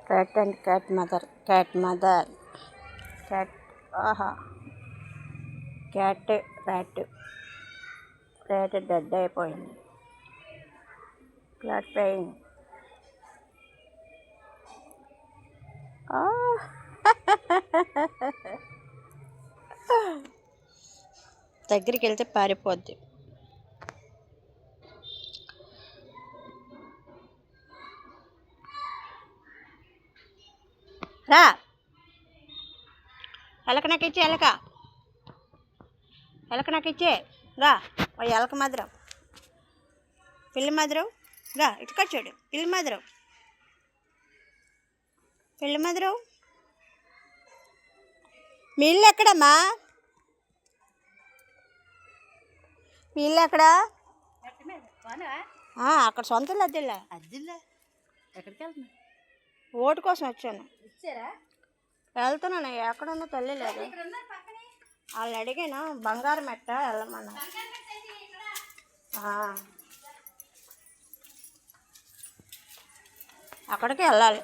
Cat and cat mother. Cat mother. Cat. Aha. Cat. Rat. Rat dead అయిపోయింది. Cat pain. దగ్గరికి వెళ్తే పారిపోద్ది. రా ఎలక నాకు ఇచ్చే ఎలక నాకు ఇచ్చే రా ఎలక మాదిరం పిల్లి మాదిరం రా ఇటుక చూడు పిల్లి మాదిరం మీ ఇల్లు ఎక్కడమ్మా మీ ఇల్లు ఎక్కడా అక్కడ సొంత అద్దెల్లా ఎక్కడికి వెళ్తున్నా ఓటు కోసం వచ్చాను. ఇచ్చారా వెళ్తున్నాను ఎక్కడున్నా తల్లి లేదు వాళ్ళు అడిగాను బంగారం మెట్ట వెళ్ళమన్నా అక్కడికి వెళ్ళాలి.